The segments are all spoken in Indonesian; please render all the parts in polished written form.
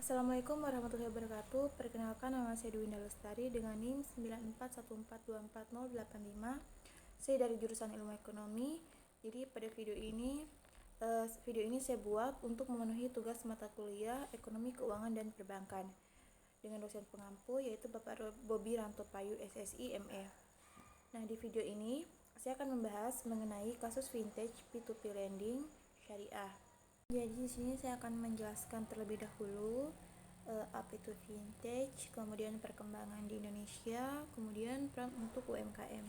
Assalamualaikum warahmatullahi wabarakatuh. Perkenalkan, nama saya Dwi Lestari dengan NIM 9414240885. Saya dari jurusan Ilmu Ekonomi. Jadi pada video ini saya buat untuk memenuhi tugas mata kuliah Ekonomi, Keuangan, dan Perbankan dengan dosen pengampu yaitu Bapak Bobi Rantopayu SSI ME. Nah, di video ini saya akan membahas mengenai kasus vintage P2P lending syariah. Jadi di sini saya akan menjelaskan terlebih dahulu apa itu vintage, kemudian perkembangan di Indonesia, kemudian peran untuk UMKM.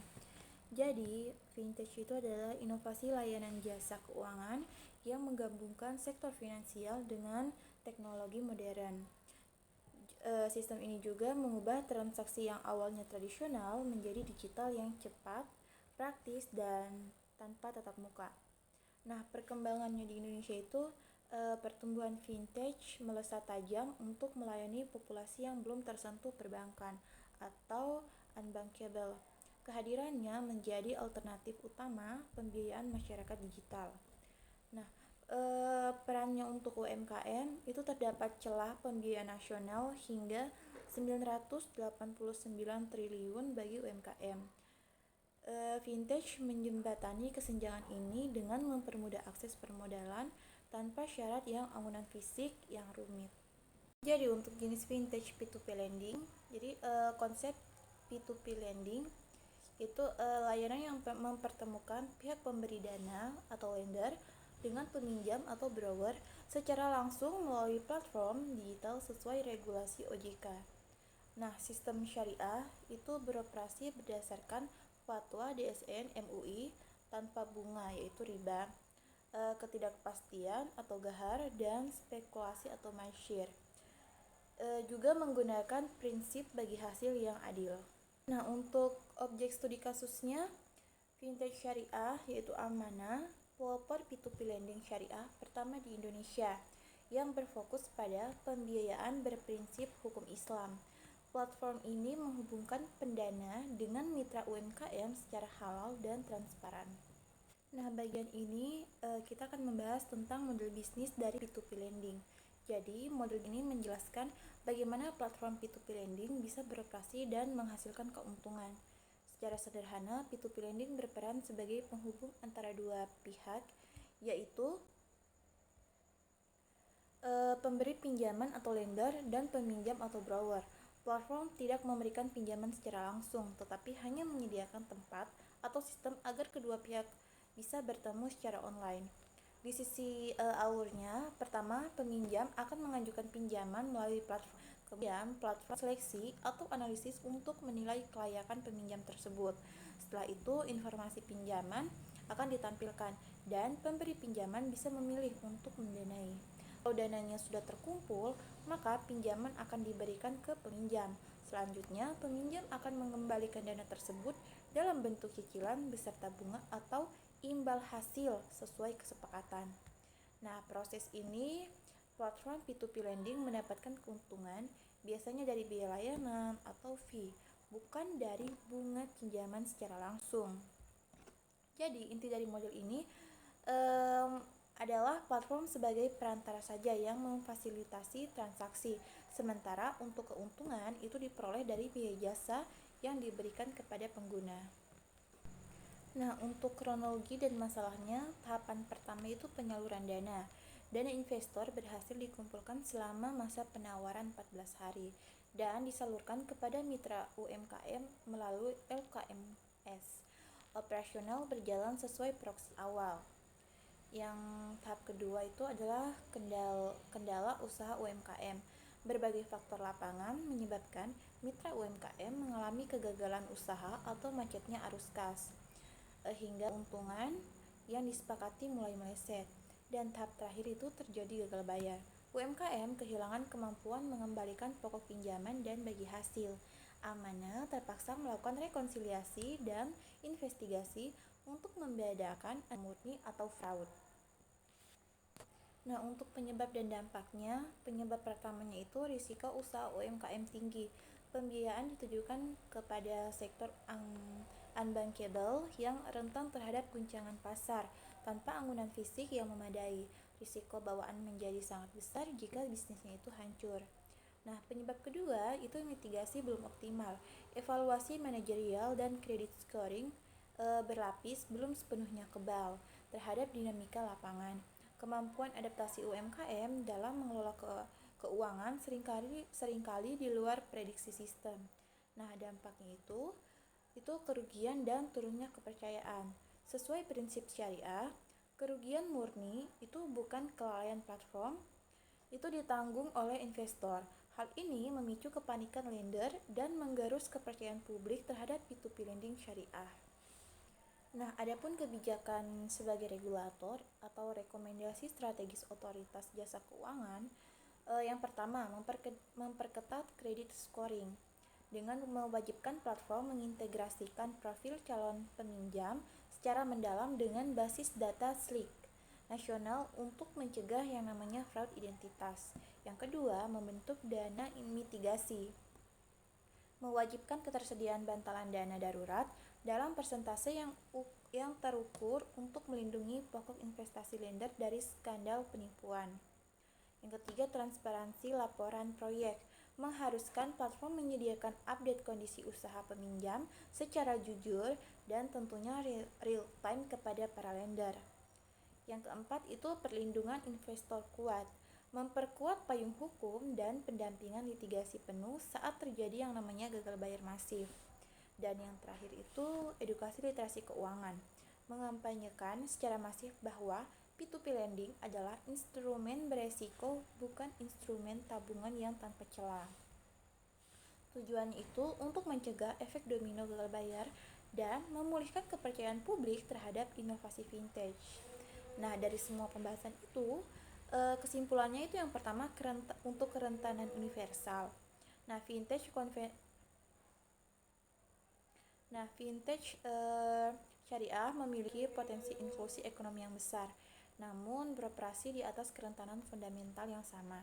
Jadi, vintage itu adalah inovasi layanan jasa keuangan yang menggabungkan sektor finansial dengan teknologi modern. Sistem ini juga mengubah transaksi yang awalnya tradisional menjadi digital yang cepat, praktis, dan tanpa tatap muka. Nah, perkembangannya di Indonesia itu pertumbuhan vintage melesat tajam untuk melayani populasi yang belum tersentuh perbankan atau unbankable. Kehadirannya menjadi alternatif utama pembiayaan masyarakat digital. Nah, perannya untuk UMKM itu terdapat celah pembiayaan nasional hingga 989 triliun bagi UMKM. Vintage menjembatani kesenjangan ini dengan mempermudah akses permodalan tanpa syarat yang amunan fisik yang rumit. Jadi untuk jenis vintage P2P lending, jadi konsep P2P lending itu layanan yang mempertemukan pihak pemberi dana atau lender dengan peminjam atau borrower secara langsung melalui platform digital sesuai regulasi OJK. Nah, sistem syariah itu beroperasi berdasarkan fatwa DSN MUI tanpa bunga yaitu riba, ketidakpastian atau gahar, dan spekulasi atau masyir. Juga menggunakan prinsip bagi hasil yang adil. Nah, untuk objek studi kasusnya, vintage syariah yaitu Amanah, pelopor P2P lending syariah pertama di Indonesia yang berfokus pada pembiayaan berprinsip hukum Islam. Platform ini menghubungkan pendana dengan mitra UMKM secara halal dan transparan. Nah, bagian ini kita akan membahas tentang model bisnis dari P2P lending. Jadi, model ini menjelaskan bagaimana platform P2P lending bisa beroperasi dan menghasilkan keuntungan. Secara sederhana, P2P lending berperan sebagai penghubung antara dua pihak, yaitu pemberi pinjaman atau lender dan peminjam atau borrower. Platform tidak memberikan pinjaman secara langsung, tetapi hanya menyediakan tempat atau sistem agar kedua pihak bisa bertemu secara online. Di sisi alurnya, pertama, peminjam akan mengajukan pinjaman melalui platform. Kemudian, platform seleksi atau analisis untuk menilai kelayakan peminjam tersebut. Setelah itu, informasi pinjaman akan ditampilkan dan pemberi pinjaman bisa memilih untuk mendanai. Kalau dananya sudah terkumpul, maka pinjaman akan diberikan ke peminjam. Selanjutnya, peminjam akan mengembalikan dana tersebut dalam bentuk cicilan beserta bunga atau imbal hasil sesuai kesepakatan. Nah, proses ini platform P2P lending mendapatkan keuntungan biasanya dari biaya layanan atau fee, bukan dari bunga pinjaman secara langsung. Jadi, inti dari model ini adalah platform sebagai perantara saja yang memfasilitasi transaksi, sementara untuk keuntungan itu diperoleh dari biaya jasa yang diberikan kepada pengguna. Nah, untuk kronologi dan masalahnya, tahapan pertama itu penyaluran dana. Dana investor berhasil dikumpulkan selama masa penawaran 14 hari dan disalurkan kepada mitra UMKM melalui LKMS. Operasional berjalan sesuai proksi awal. Yang tahap kedua itu adalah kendala usaha UMKM. Berbagai faktor lapangan menyebabkan mitra UMKM mengalami kegagalan usaha atau macetnya arus kas, hingga keuntungan yang disepakati mulai meleset. Dan tahap terakhir itu terjadi gagal bayar. UMKM kehilangan kemampuan mengembalikan pokok pinjaman dan bagi hasil. Amanah terpaksa melakukan rekonsiliasi dan investigasi untuk membedakan murni atau fraud. Nah, untuk penyebab dan dampaknya, penyebab pertamanya itu risiko usaha UMKM tinggi. Pembiayaan ditujukan kepada sektor unbankable yang rentan terhadap guncangan pasar tanpa anggunan fisik yang memadai. risiko bawaan menjadi sangat besar jika bisnisnya itu hancur. Nah, penyebab kedua itu mitigasi belum optimal. Evaluasi manajerial dan kredit scoring berlapis belum sepenuhnya kebal terhadap dinamika lapangan. Kemampuan adaptasi UMKM dalam mengelola keuangan seringkali di luar prediksi sistem. Nah, dampaknya itu kerugian dan turunnya kepercayaan. Sesuai prinsip syariah, kerugian murni itu bukan kelalaian platform, itu ditanggung oleh investor. Hal ini memicu kepanikan lender dan menggerus kepercayaan publik terhadap P2P lending syariah. Nah, adapun kebijakan sebagai regulator atau rekomendasi strategis otoritas jasa keuangan, yang pertama, memperketat kredit scoring dengan mewajibkan platform mengintegrasikan profil calon peminjam secara mendalam dengan basis data SLIC nasional untuk mencegah yang namanya fraud identitas. Yang kedua, membentuk dana mitigasi, mewajibkan ketersediaan bantalan dana darurat dalam persentase yang terukur untuk melindungi pokok investasi lender dari skandal penipuan. Yang ketiga, transparansi laporan proyek, mengharuskan platform menyediakan update kondisi usaha peminjam secara jujur dan tentunya real time kepada para lender. Yang keempat itu perlindungan investor kuat, memperkuat payung hukum dan pendampingan litigasi penuh saat terjadi yang namanya gagal bayar masif. Dan yang terakhir itu edukasi literasi keuangan, mengampanyekan secara masif bahwa P2P lending adalah instrumen beresiko, bukan instrumen tabungan yang tanpa celah. Tujuannya itu untuk mencegah efek domino gagal bayar dan memulihkan kepercayaan publik terhadap inovasi vintage. Nah, dari semua pembahasan itu, kesimpulannya itu yang pertama untuk kerentanan universal. Nah, vintage syariah memiliki potensi inklusi ekonomi yang besar, namun beroperasi di atas kerentanan fundamental yang sama.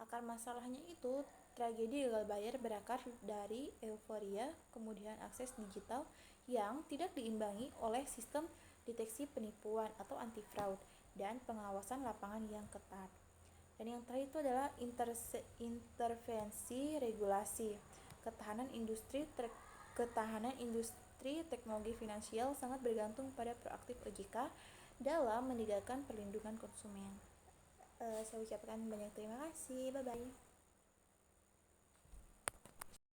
Akar masalahnya itu tragedi gagal bayar berakar dari euforia, kemudian akses digital yang tidak diimbangi oleh sistem deteksi penipuan atau anti fraud dan pengawasan lapangan yang ketat. Dan yang terakhir itu adalah intervensi regulasi. Ketahanan industri teknologi finansial sangat bergantung pada proaktif OJK dalam menegakkan perlindungan konsumen. Saya ucapkan banyak terima kasih. Bye bye.